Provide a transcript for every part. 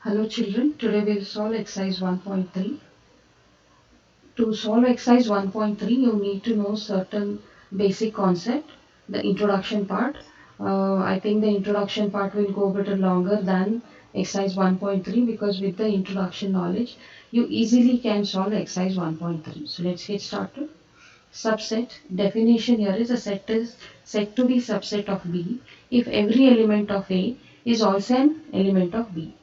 Hello children, today we will solve exercise 1.3. To solve exercise 1.3, you need to know certain basic concept, the introduction part. I think the introduction part will go a bit longer than exercise 1.3 because with the introduction knowledge, you easily can solve exercise 1.3. So let's get started. Subset definition here is a set is said to be subset of B if every element of A is also an element of B.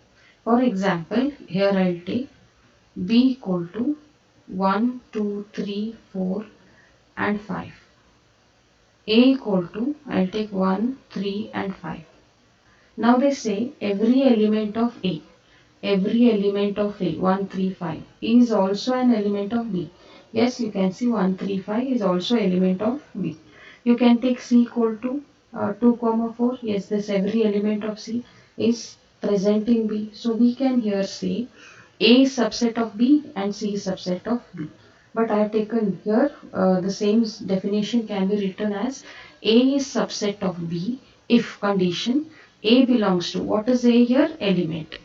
For example, here I'll take B equal to 1, 2, 3, 4 and 5. A equal to, I'll take 1, 3 and 5. Now they say every element of A, 1, 3, 5 is also an element of B. Yes, you can see 1, 3, 5 is also element of B. You can take C equal to 2, 4. Yes, this every element of C is present in B. So we can here say A is subset of B and C is subset of B. But I have taken here the same definition can be written as A is subset of B if condition A belongs to, what is A here? Element.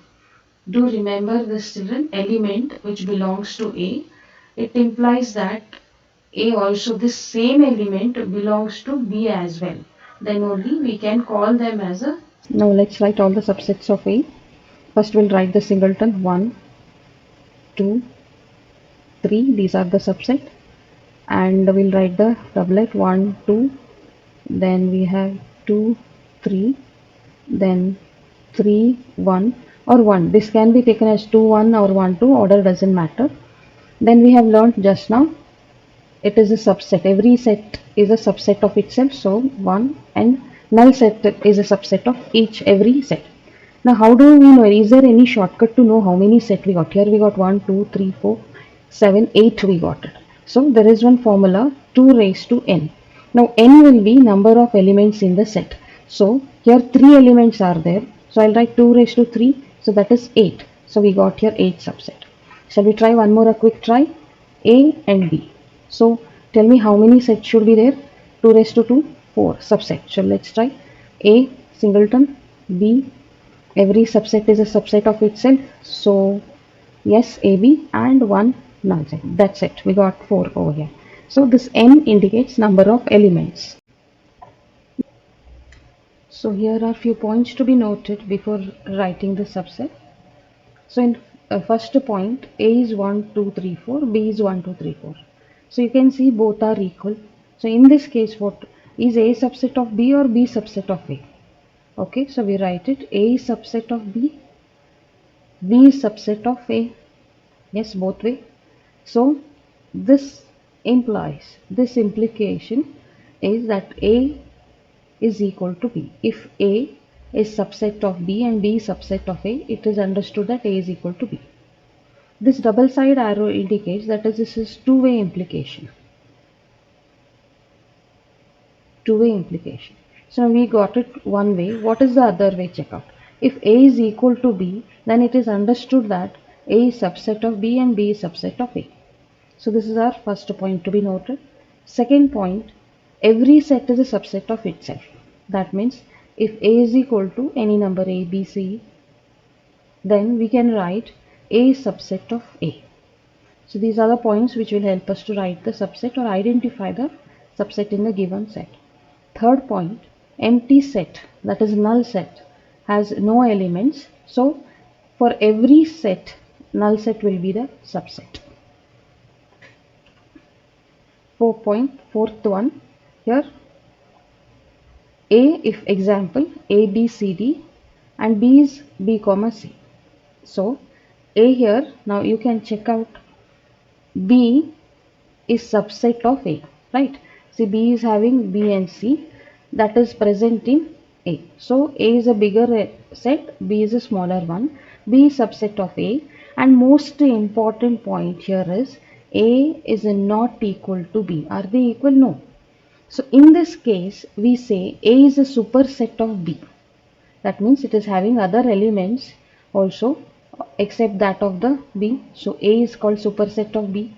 Do remember this children, element which belongs to A. It implies that A also, this same element belongs to B as well. Then only we can call them as a. Now let's write all the subsets of A. First we'll write the singleton 1, 2, 3. These are the subset. And we'll write the doublet 1, 2. Then we have 2, 3. Then 3, 1 or 1. This can be taken as 2, 1 or 1, 2. Order doesn't matter. Then we have learnt just now it is a subset. Every set is a subset of itself. So 1 and null set is a subset of every set. Now how do we know? Is there any shortcut to know how many set we got? Here we got 1, 2, 3, 4, 7, 8 we got it. So there is one formula 2 raised to n. Now n will be number of elements in the set. So here 3 elements are there. So I'll write 2 raised to 3. So that is 8. So we got here 8 subset. Shall we try one more a quick try? A and B. So tell me how many sets should be there? 2 raised to 2, 4 subset. So let's try A singleton, B, every subset is a subset of itself. So yes, AB and 1 null set. That's it. We got 4 over here. So this N indicates number of elements. So here are few points to be noted before writing the subset. So in first point, A is 1, 2, 3, 4, B is 1, 2, 3, 4. So you can see both are equal. So in this case, what is A subset of B or B subset of A? Okay, so we write it A is subset of B, B is subset of A. Yes, both way. So this this implication is that A is equal to B. If A is subset of B and B is subset of A, it is understood that A is equal to B. This double side arrow indicates that this is two-way implication. Two-way implication. So we got it one way. What is the other way? Check out. If A is equal to B, then it is understood that A is subset of B and B is subset of A. So this is our first point to be noted. Second point, every set is a subset of itself. That means if A is equal to any number A, B, C, then we can write A is subset of A. So these are the points which will help us to write the subset or identify the subset in the given set. Third point, empty set, that is null set, has no elements. So for every set, null set will be the subset. Fourth one, here A, if example A, B, C, D and B is B, comma C. So A here, now you can check out B is subset of A, right? See, B is having B and C that is present in A. So A is a bigger set, B is a smaller one. B is subset of A, and most important point here is A is not equal to B. Are they equal? No. So in this case, we say A is a superset of B. That means it is having other elements also except that of the B. So A is called superset of B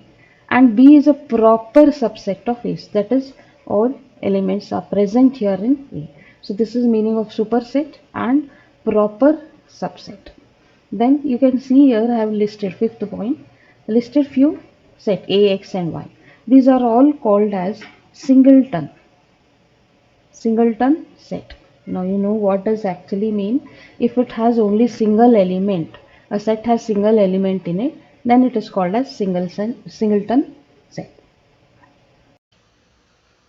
and B is a proper subset of A. That is, all elements are present here in A. So this is meaning of superset and proper subset. Then you can see here I have listed fifth point, listed few set A, X and Y. These are all called as singleton set. Now you know what does actually mean. If it has only single element, a set has single element in it, then it is called as singleton set.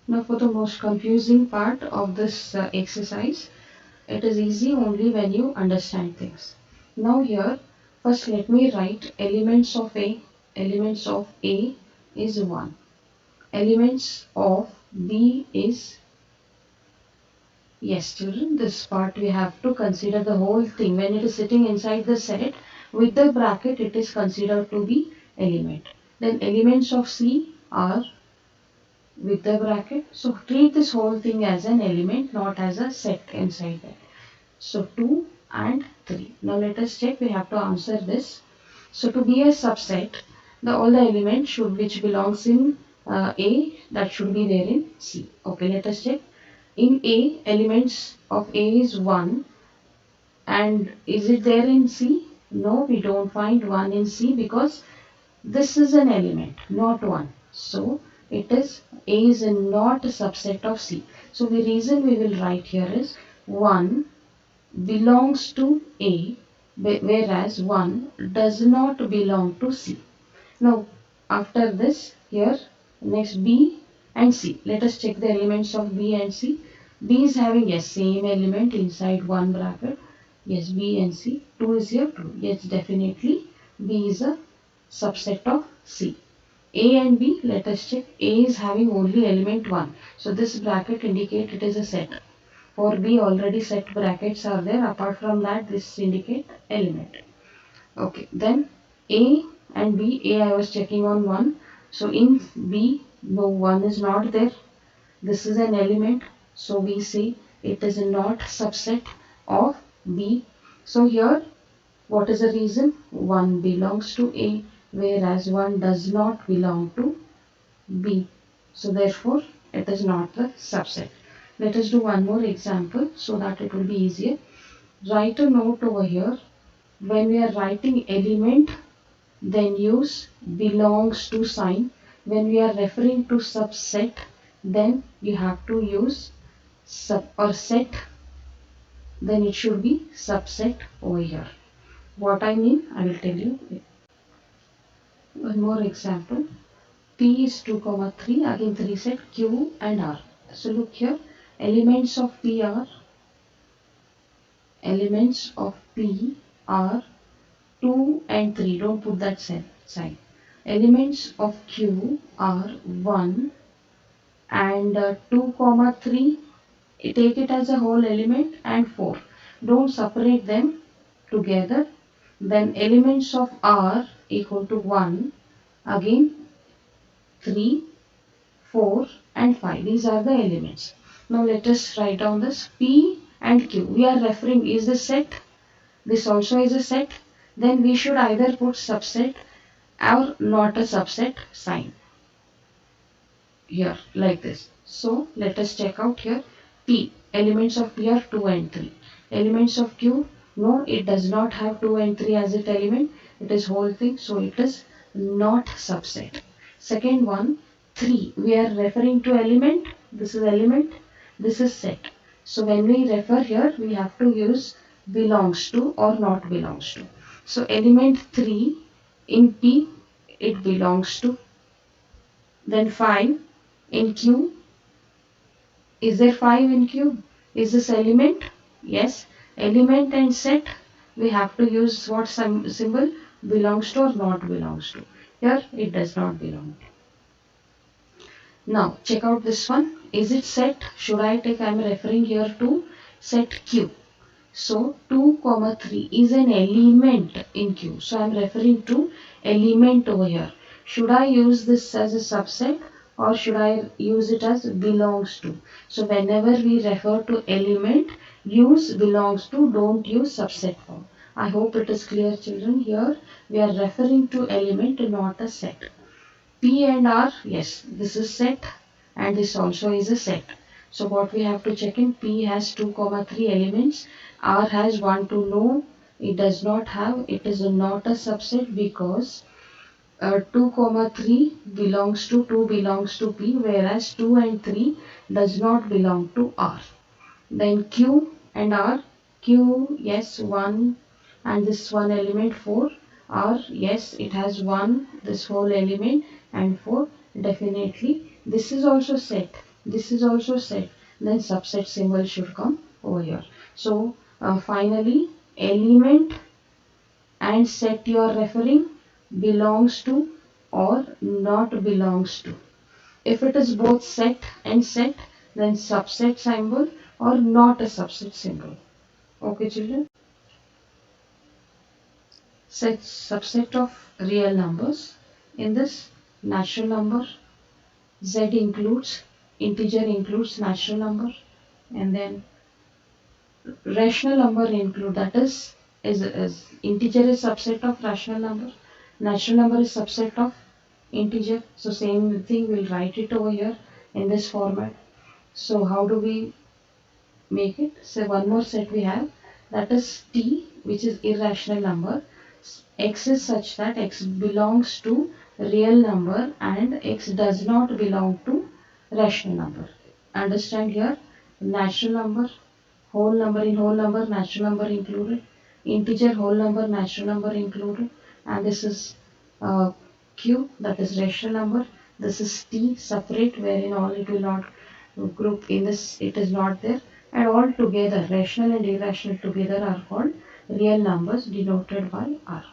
Now for the most confusing part of this exercise, it is easy only when you understand things. Now here, first let me write elements of A. Elements of A is 1. Elements of B is, yes children, this part we have to consider the whole thing. When it is sitting inside the set, with the bracket it is considered to be element. Then elements of C are with the bracket. So treat this whole thing as an element, not as a set inside that. So 2 and 3. Now let us check. We have to answer this. So to be a subset, all the elements should which belongs in A, that should be there in C. Okay, let us check. In A, elements of A is 1, and is it there in C? No, we don't find 1 in C because this is an element, not 1. So it is A is not a subset of C. So the reason we will write here is 1 belongs to A, whereas 1 does not belong to C. Now after this, here next B and C. Let us check the elements of B and C. B is having, yes, same element inside one bracket. Yes, B and C. 2 is here, 2. Yes, definitely B is a subset of C. A and B, let us check. A is having only element 1. So this bracket indicates it is a set. For B already set brackets are there. Apart from that, this indicate element. Okay, then A and B, A I was checking on 1. So in B, no, 1 is not there. This is an element. So we say it is not subset of B. So here, what is the reason? 1 belongs to A, whereas 1 does not belong to B. So therefore, it is not the subset. Let us do one more example so that it will be easier. Write a note over here. When we are writing element, then use belongs to sign. When we are referring to subset, then you have to use sub or set, then it should be subset over here. What I mean, I will tell you. One more example. P is 2 comma 3, again 3 set Q and R. So look here, elements of P are, elements of P are 2 and 3, don't put that sign. Elements of Q are 1 and 2 comma 3, take it as a whole element, and 4. Don't separate them together. Then elements of R equal to 1, again 3, 4 and 5. These are the elements. Now let us write down this P and Q. We are referring, is the set. This also is a set. Then we should either put subset or not a subset sign here like this. So let us check out here. P, elements of P are 2 and 3. Elements of Q, no, it does not have 2 and 3 as its element. It is whole thing, so it is not subset. Second one, 3. We are referring to element. This is element. This is set. So when we refer here, we have to use belongs to or not belongs to. So element 3 in P, it belongs to. Then 5 in Q. Is there 5 in Q? Is this element? Yes. Element and set, we have to use what symbol? Belongs to or not belongs to. Here it does not belong. Now check out this one. Is it set? Should I take, I am referring here to set Q. So 2 comma 3 is an element in Q. So I am referring to element over here. Should I use this as a subset or should I use it as belongs to? So whenever we refer to element, use belongs to, don't use subset form. I hope it is clear children. Here we are referring to element, not a set. P and R, yes, this is set and this also is a set. So what we have to check in, P has 2 comma 3 elements, R has 1 to no It is not a subset because 2 comma 3 belongs to 2 belongs to P, whereas 2 and 3 does not belong to R. Then Q and R, Q, yes, 1, and this one element 4. R, yes, it has 1, this whole element, and 4, definitely. This is also set. This is also set. Then subset symbol should come over here. So, finally, element and set you are referring belongs to or not belongs to. If it is both set and set, then subset symbol or not a subset symbol. Okay, children? Set subset of real numbers. In this, natural number, Z includes, integer includes natural number, and then rational number include, that is integer is subset of rational number, natural number is subset of integer. So same thing, we'll write it over here in this format. So how do we make it? So one more set we have, that is t, which is irrational number. X is such that x belongs to real number and x does not belong to rational number. Understand here? Natural number, whole number, in whole number, natural number included, integer, whole number, natural number included, and this is uh, q, that is rational number. This is t, separate, wherein all it will not group in this, it is not there, and all together, rational and irrational together are called real numbers denoted by r.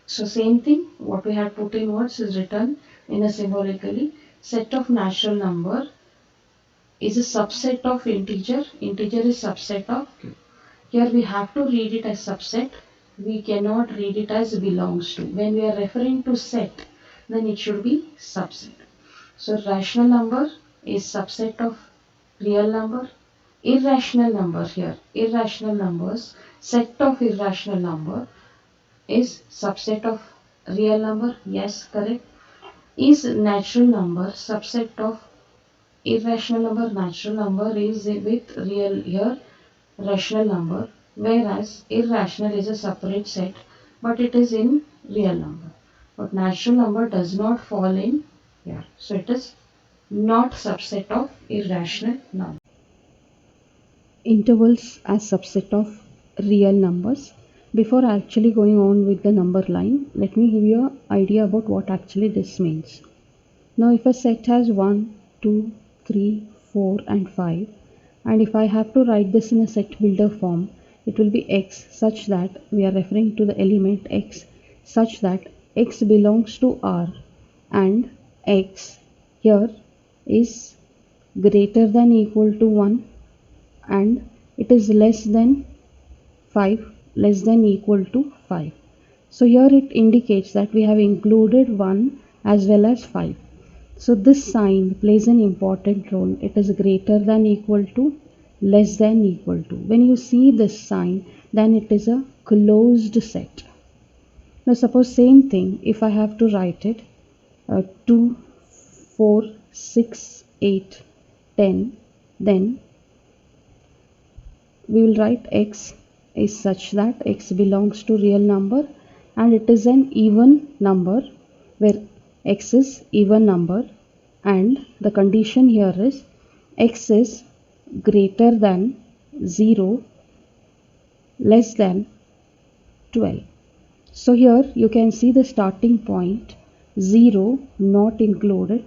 So same thing, what we had put in words is written in a symbolically. Set of natural number is a subset of integer. Integer is subset of q. Here we have to read it as subset. We cannot read it as belongs to. When we are referring to set, then it should be subset. So rational number is subset of real number. Irrational number here, irrational numbers, set of irrational number is subset of real number. Yes, correct. Is natural number subset of irrational number? Natural number is with real here rational number, whereas irrational is a separate set, but it is in real number. But natural number does not fall in here, so it is not subset of irrational number. Intervals as subset of real numbers. Before actually going on with the number line, let me give you an idea about what actually this means. Now if a set has 1, 2, 3, 4 and 5, and if I have to write this in a set builder form, it will be x such that we are referring to the element x such that x belongs to R and x here is greater than equal to 1 and it is less than 5, less than equal to 5. So here it indicates that we have included 1 as well as 5. So this sign plays an important role. It is greater than equal to, less than equal to. When you see this sign, then it is a closed set. Now suppose same thing, if I have to write it, 2, 4, 6, 8, 10, then we will write x is such that x belongs to real number and it is an even number where x is even number and the condition here is x is greater than 0, less than 12. So here you can see the starting point 0 not included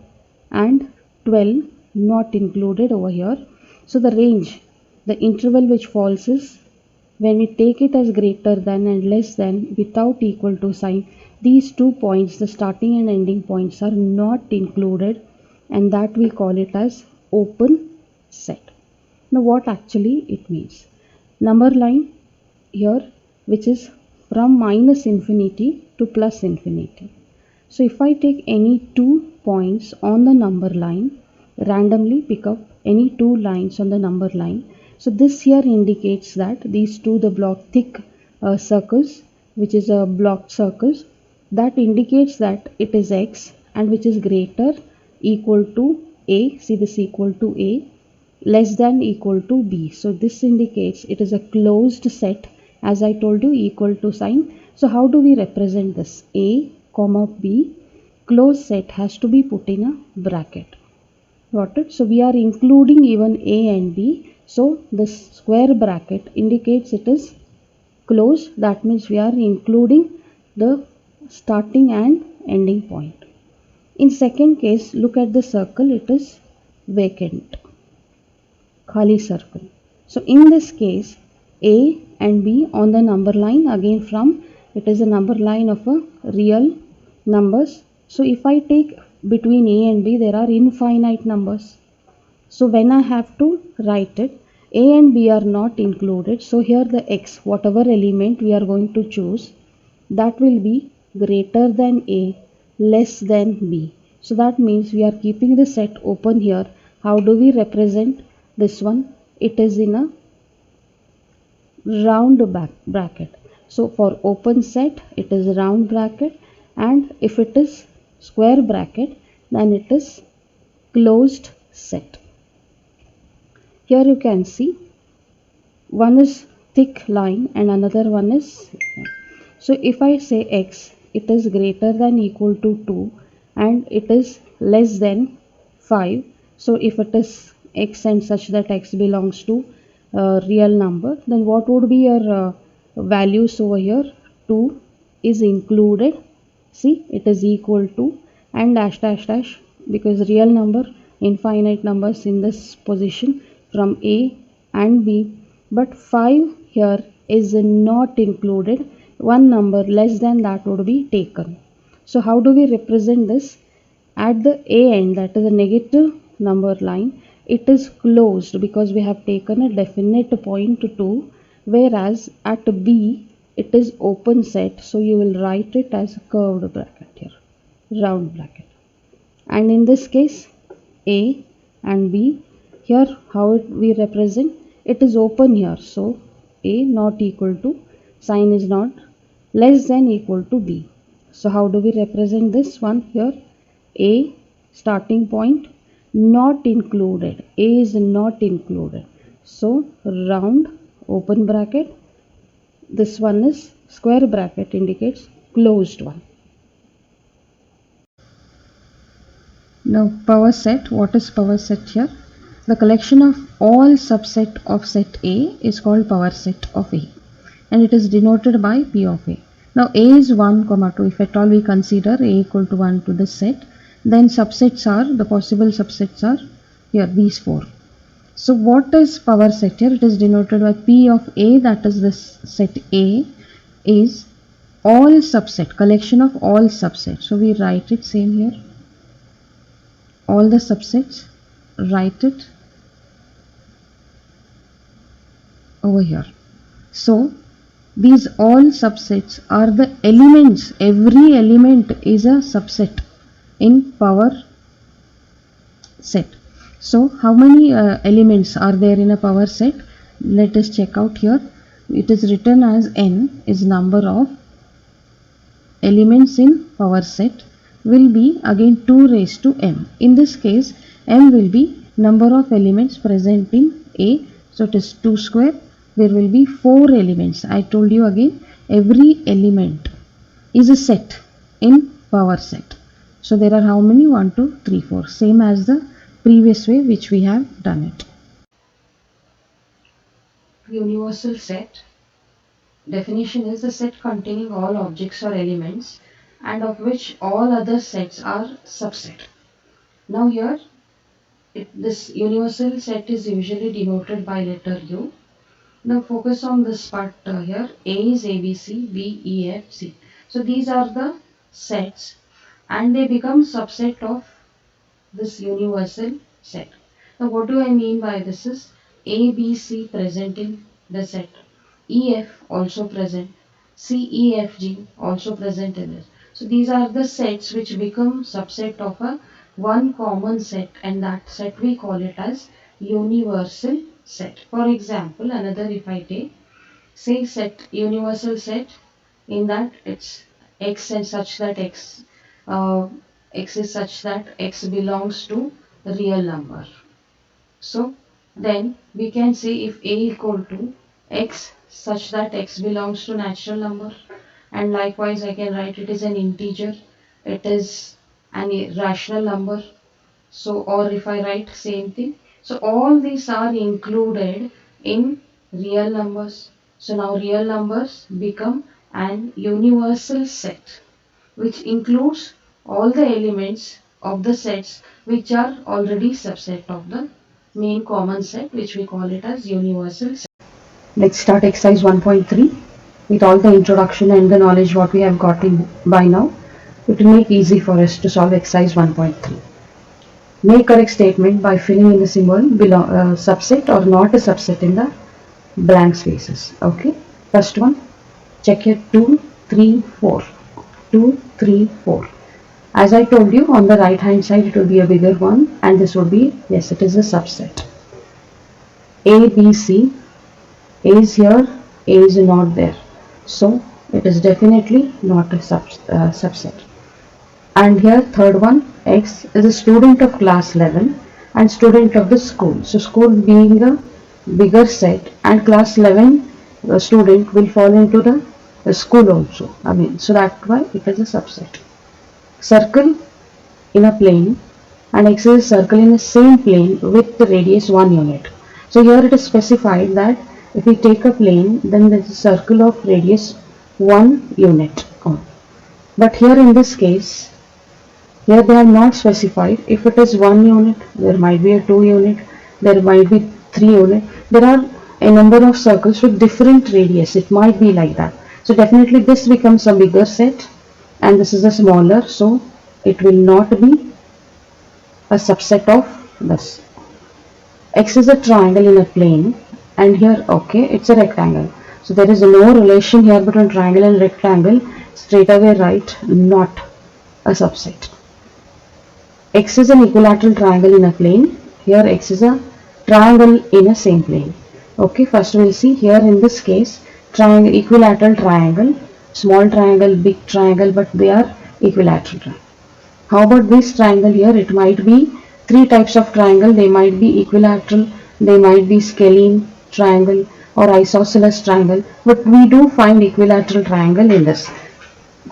and 12 not included over here. So the range, the interval which falls is when we take it as greater than and less than without equal to sign, these 2 points, the starting and ending points are not included and that we call it as open set. Now what actually it means? Number line here which is from minus infinity to plus infinity. So if I take any 2 points on the number line, randomly pick up any 2 lines on the number line. So this here indicates that these two, the block thick circles, which is a blocked circles, that indicates that it is x and which is greater equal to a, see this equal to a, less than equal to b. So this indicates it is a closed set as I told you, equal to sign. So how do we represent this? A comma B closed set has to be put in a bracket. Got it? So we are including even A and B. So this square bracket indicates it is closed. That means we are including the starting and ending point. In second case, look at the circle, it is vacant, khali circle. So in this case, A and B on the number line, again from it is a number line of a real numbers. So if I take between A and B, there are infinite numbers. So when I have to write it, A and B are not included. So here the X, whatever element we are going to choose, that will be greater than A, less than B. So that means we are keeping the set open here. How do we represent this one? It is in a round bracket. So for open set, it is round bracket, and if it is square bracket, then it is closed set. Here you can see one is thick line and another one is. So if I say X, it is greater than equal to 2 and it is less than 5. So if it is X and such that X belongs to a real number, then what would be your values over here? 2 is included. See, it is equal to and dash dash dash, because real number, infinite numbers in this position from A and B, but 5 here is not included. One number less than that would be taken. So how do we represent this? At the A end, that is a negative number line, it is closed because we have taken a definite point 2, whereas at B it is open set, so you will write it as a curved bracket here, round bracket. And in this case, A and B, here how we represent, it is open here, so A not equal to, sign is not, less than equal to B. So how do we represent this one here? A starting point not included, A is not included, so round open bracket, this one is square bracket indicates closed one. Now power set, what is power set here? The collection of all subset of set A is called power set of A, and it is denoted by P of A. Now A is 1, 2. If at all we consider A equal to 1 to the set, then subsets are, the possible subsets are here, these 4. So what is power set here? It is denoted by P of A, that is this set A is all subset, collection of all subsets. So we write it same here, all the subsets, write it over here. So these all subsets are the elements, every element is a subset in power set. So how many elements are there in a power set? Let us check out here. It is written as n is number of elements in power set, will be again 2 raised to m. In this case, m will be number of elements present in A. So it is 2 square. There will be 4 elements. I told you again, every element is a set in power set. So there are how many? 1, 2, 3, 4. Same as the previous way which we have done it. Universal set definition is a set containing all objects or elements and of which all other sets are subset. Now here this universal set is usually denoted by letter U. Now focus on this part here. A is ABC, B, E, F, C. So these are the sets and they become subset of this universal set. Now what do I mean by this is A, B, C present in the set. E, F also present. C, E, F, G also present in this. So these are the sets which become subset of a one common set, and that set we call it as universal set. For example, another if I take, say set, universal set, in that it's X and such that uh, X is such that X belongs to a real number. So then we can say if A equal to X such that x belongs to natural number, and likewise I can write it is an integer, it is an irrational number. So, or if I write same thing, so all these are included in real numbers. So now real numbers become an universal set which includes all the elements of the sets which are already subset of the main common set, which we call it as universal set. Let's start exercise 1.3 with all the introduction and the knowledge what we have got in by now. It will make easy for us to solve exercise 1.3. Make correct statement by filling in the symbol subset or not a subset in the blank spaces. Okay. First one, check here 2, 3, 4. 2, 3, 4. As I told you, on the right hand side it will be a bigger one, and this would be, yes, it is a subset. A, B, C. A is here, A is not there. So it is definitely not a subset. And here third one, X is a student of class 11 and student of the school. So school being a bigger set, and class 11 student will fall into the school also. I mean, so that's why it is a subset. Circle in a plane, and X is a circle in the same plane with the radius 1 unit. So here it is specified that if we take a plane, then there is a circle of radius 1 unit. But here in this case, here they have not specified if it is 1 unit, there might be a 2 unit, there might be 3 unit. There are a number of circles with different radius. It might be like that. So definitely this becomes a bigger set and this is a smaller, so it will not be a subset of this. X is a triangle in a plane, and here, okay, it's a rectangle. So there is no relation here between triangle and rectangle. Straight away write not a subset. X is an equilateral triangle in a plane. Here X is a triangle in a same plane. Okay, first we'll see here in this case triangle, equilateral triangle, small triangle, big triangle, but they are equilateral triangle. How about this triangle here? It might be three types of triangle. They might be equilateral, they might be scalene triangle or isosceles triangle, but we do find equilateral triangle in this.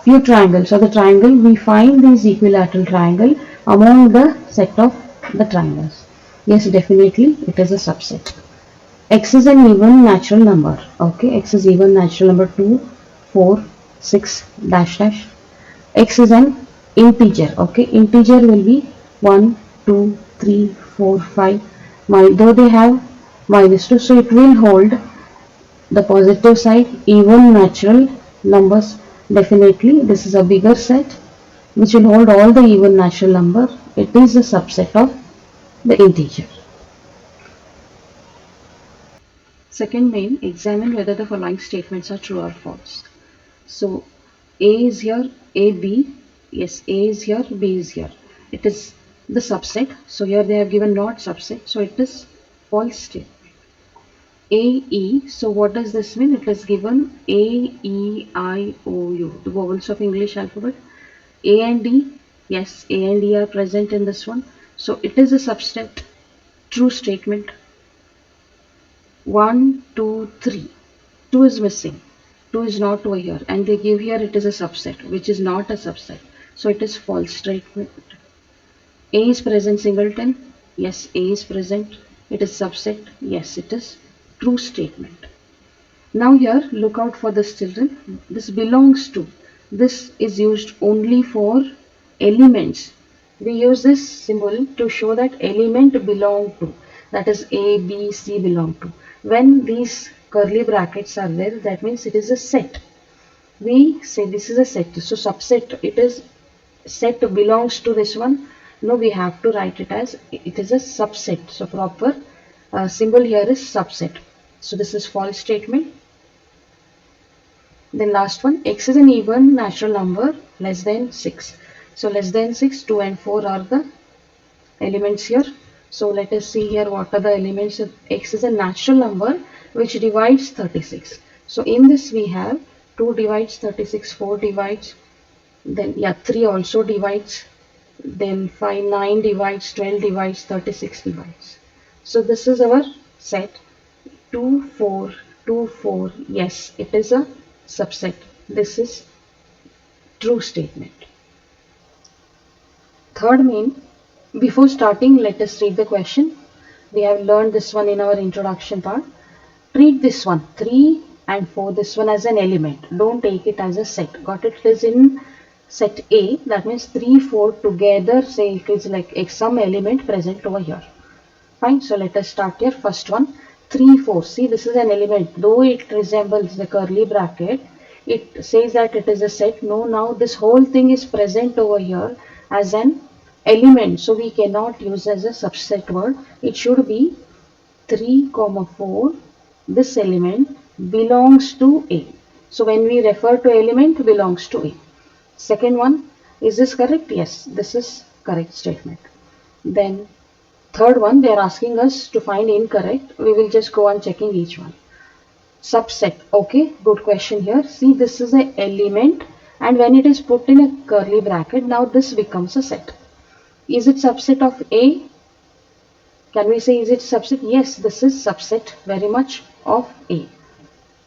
Few triangles, so the triangle we find these equilateral triangle among the set of the triangles. Yes, definitely it is a subset. X is an even natural number. Okay, X is even natural number 2, 4, 6, dash dash. X is an integer. Okay, integer will be 1, 2, 3, 4, 5. Though they have minus 2, so it will hold the positive side, even natural numbers. Definitely this is a bigger set which will hold all the even natural number. It is a subset of the integer. Second main, examine whether the following statements are true or false. So A is here, A, B, yes, A is here, B is here. It is the subset. So here they have given not subset, so it is false statement. A, E, so what does this mean? It is given A, E, I, O, U, the vowels of English alphabet. A and D, yes, A and E are present in this one. So it is a subset, true statement. 1, 2, 3. 2 is missing. 2 is not over here, and they give here it is a subset, which is not a subset. So it is false statement. A is present singleton. Yes, A is present. It is subset. Yes, it is true statement. Now here, look out for this children. This belongs to. This is used only for elements. We use this symbol to show that element belong to. That is A, B, C belong to. When these curly brackets are there, that means it is a set. We say this is a set. So subset, it is set belongs to this one. No, we have to write it as it is a subset. So proper symbol here is subset. So this is false statement. Then last one, X is an even natural number less than 6. So less than 6, 2 and 4 are the elements here. So let us see here what are the elements. X is a natural number which divides 36. So in this we have 2 divides 36, 4 divides, then yeah, 3 also divides, then 5, 9 divides, 12 divides, 36 divides. So this is our set 2, 4, 2, 4. Yes, it is a subset. This is true statement. Third main, before starting, let us read the question. We have learned this one in our introduction part. Treat this one, 3 and 4, this one as an element. Don't take it as a set. Got it? It is in set A. That means 3, 4 together. Say it is like some element present over here. Fine. So let us start here. First one, 3, 4. See, this is an element. Though it resembles the curly bracket, it says that it is a set. No, now this whole thing is present over here as an element. So we cannot use as a subset word. It should be 3, 4. This element belongs to A. So when we refer to element, belongs to A. Second one, is this correct? Yes, this is correct statement. Then third one, they are asking us to find incorrect. We will just go on checking each one. Subset. Okay, good question here. See, this is an element, and when it is put in a curly bracket, now this becomes a set. Is it subset of A? Can we say is it subset? Yes, this is subset very much of A.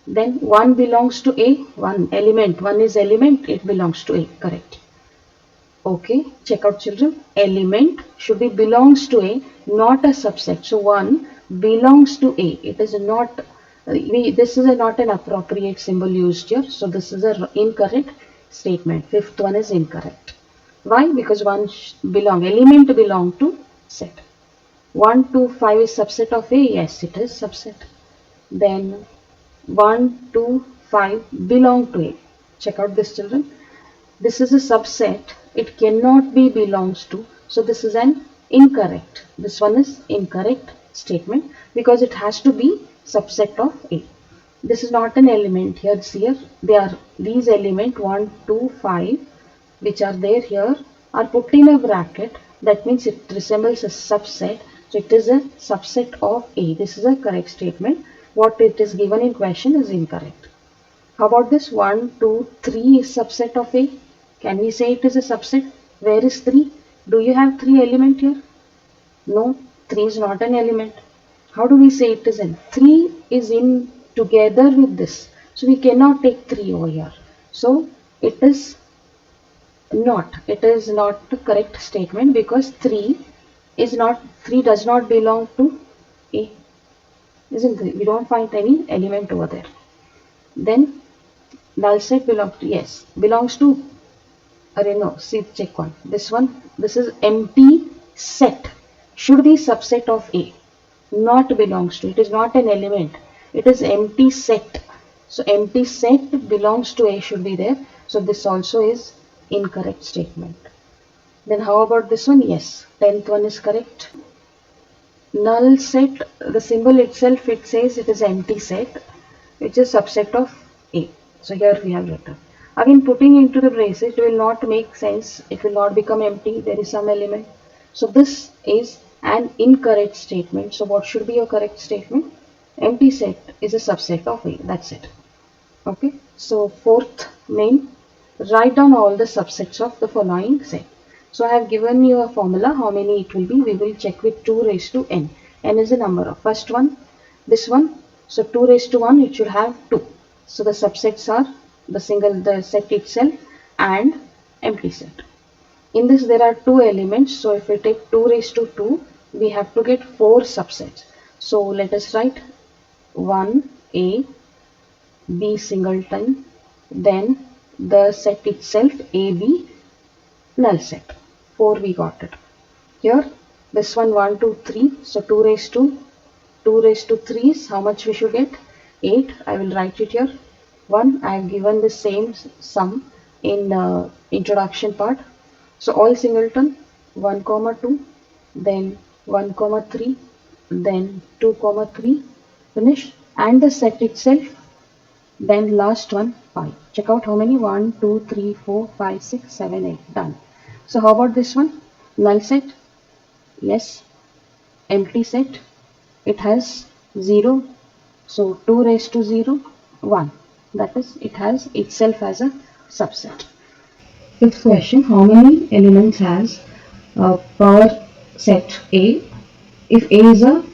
Then 1 belongs to A, 1 element, 1 is element, it belongs to A, correct. Okay, check out children. Element should be belongs to A, not a subset. So 1 belongs to A. It is not, this is not an appropriate symbol used here. So this is an incorrect statement. Fifth one is incorrect. Why? Because 1 element belong to set. 1, 2, 5 is subset of A. Yes, it is subset. Then 1, 2, 5 belong to A. Check out this children. This is a subset. It cannot be belongs to. So this is an incorrect. This one is incorrect statement because it has to be subset of A. This is not an element here. They are these element 1, 2, 5 which are there here are put in a bracket. That means it resembles a subset. So it is a subset of A. This is a correct statement. What it is given in question is incorrect. How about this 1, 2, 3 is subset of A? Can we say it is a subset? Where is 3? Do you have 3 element here? No, 3 is not an element. How do we say it is in? 3 is in together with this. So we cannot take 3 over here. So it is not the correct statement because 3 does not belong to A. Isn't it? We don't find any element over there. Then null set belongs to no, see check one. This is empty set. Should be subset of A. Not belongs to. It is not an element. It is empty set. So empty set belongs to A should be there. So this also is incorrect statement. Then how about this one? Yes, 10th one is correct. Null set, the symbol itself, it says it is empty set, which is subset of A. So here we have written. Again, putting into the braces, it will not make sense. It will not become empty. There is some element. So this is an incorrect statement. So what should be a correct statement? Empty set is a subset of A. That's it. Okay. So fourth main, write down all the subsets of the following set. So I have given you a formula, how many it will be. We will check with 2 raised to n. N is the number of first one, this one. So 2 raised to 1, it should have 2. So the subsets are the set itself and empty set. In this there are 2 elements. So if we take 2 raised to 2, we have to get 4 subsets. So let us write 1A, B singleton, then the set itself AB, null set. 4 we got it. Here this one 1, 2, 3. So 2 raised to 3 is how much we should get? 8. I will write it here. 1. I have given the same sum in introduction part. So all singleton 1, 2, then 1, 3, then 2, 3, finish, and the set itself, then last one 5. Check out how many 1, 2, 3, 4, 5, 6, 7, 8. Done. So how about this one? Null set? Yes. Empty set? It has 0. So 2 raised to 0, 1. That is, it has itself as a subset. Fifth question, how many elements has power set A? If A is a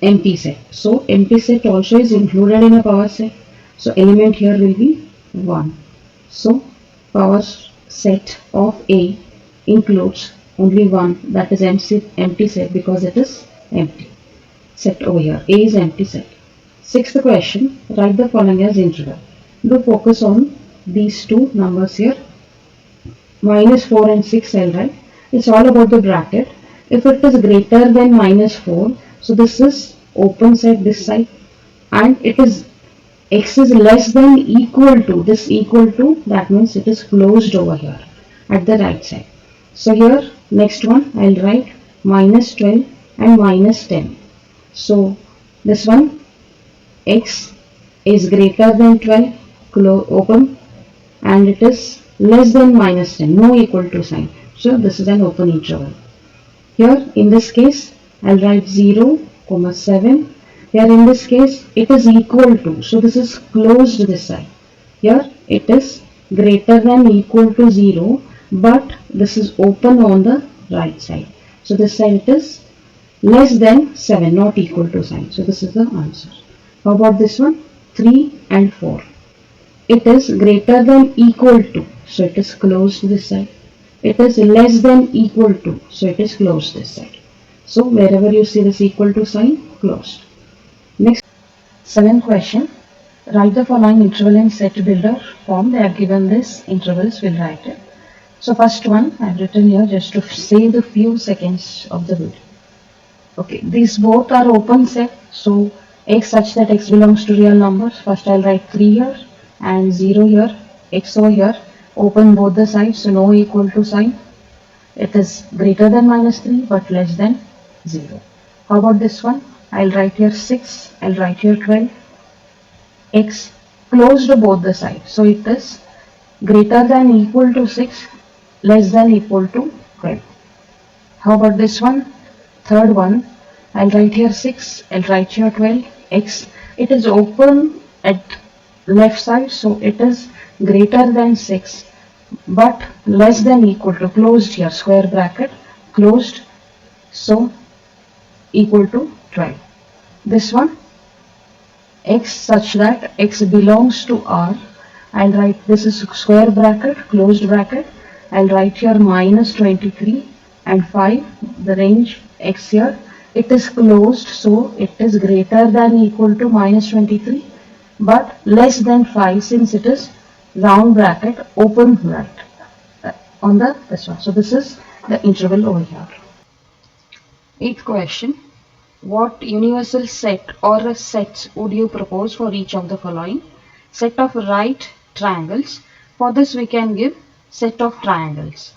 empty set. So empty set also is included in a power set. So element here will be 1. So power set of A includes only 1, that is empty set because it is empty set over here. A is empty set. Sixth question, write the following as interval. Do focus on these two numbers here. -4 and 6 I'll write. It's all about the bracket. If it is greater than -4, so this is open set this side, and it is x is less than equal to, this equal to, that means it is closed over here at the right side. So here next one I'll write -12 and -10. So this one, x is greater than 12, open, and it is less than -10, no equal to sign. So this is an open interval. Here in this case I'll write 0, 7. Here in this case it is equal to, so this is closed this side. Here it is greater than equal to 0, but this is open on the right side. So this side it is less than 7, not equal to sign. So this is the answer. How about this one? 3 and 4. It is greater than equal to, so it is closed this side. It is less than equal to, so it is closed this side. So wherever you see this equal to sign, closed. Next, seventh question. Write the following interval in set builder form. They have given this intervals, we'll write it. So first one I have written here just to save the few seconds of the video. Okay, these both are open set. So x such that x belongs to real numbers. First I'll write 3 here and 0 here, x over here. Open both the sides, so no equal to sign. It is greater than -3 but less than 0. How about this one? I'll write here 6, I'll write here 12. X closed both the sides, so it is greater than equal to 6, less than equal to 12. How about this one? Third one, I'll write here 6, I'll write here 12. X, it is open at left side, so it is greater than 6 but less than equal to, closed here, square bracket, closed, so equal to 12. This one, x such that x belongs to R, I'll write, this is square bracket, closed bracket, I'll write here -23 and 5, the range x here, it is closed, so it is greater than equal to -23 but less than 5 since it is round bracket, open right on the this one. So this is the interval over here. Eighth question. What universal set or sets would you propose for each of the following? Set of right triangles. For this we can give set of triangles.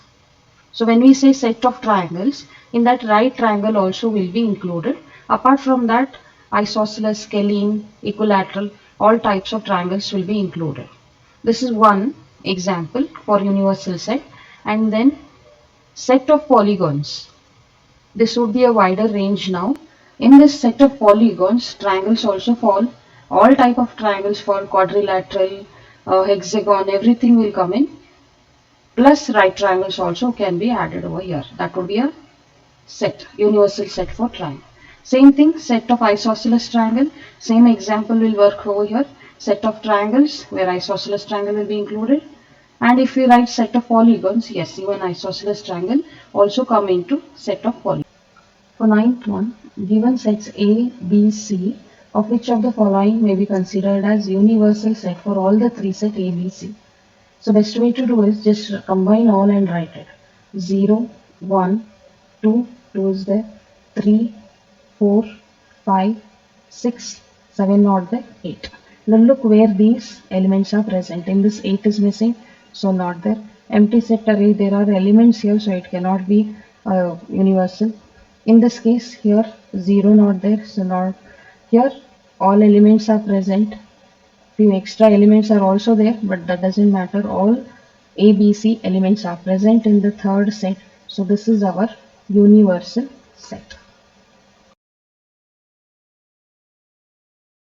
So when we say set of triangles, in that right triangle also will be included. Apart from that, isosceles, scalene, equilateral, all types of triangles will be included. This is one example for universal set. And then set of polygons. This would be a wider range now. In this set of polygons, triangles also fall. All type of triangles fall, quadrilateral, hexagon, everything will come in. Plus right triangles also can be added over here. That would be a set, universal set for triangle. Same thing, set of isosceles triangle. Same example will work over here. Set of triangles where isosceles triangle will be included. And if we write set of polygons, yes, even isosceles triangle also come into set of polygons. For ninth one, given sets A, B, C, of which of the following may be considered as universal set for all the three set A, B, C. So best way to do is just combine all and write it. 0, 1, 2, 2 is there, 3, 4, 5, 6, 7 not there, 8. Now look where these elements are present. In this 8 is missing, so not there. Empty set array, there are elements here, so it cannot be universal. In this case here 0 not there, so not here. All elements are present. Few extra elements are also there, but that doesn't matter. All A, B, C elements are present in the third set. So this is our universal set.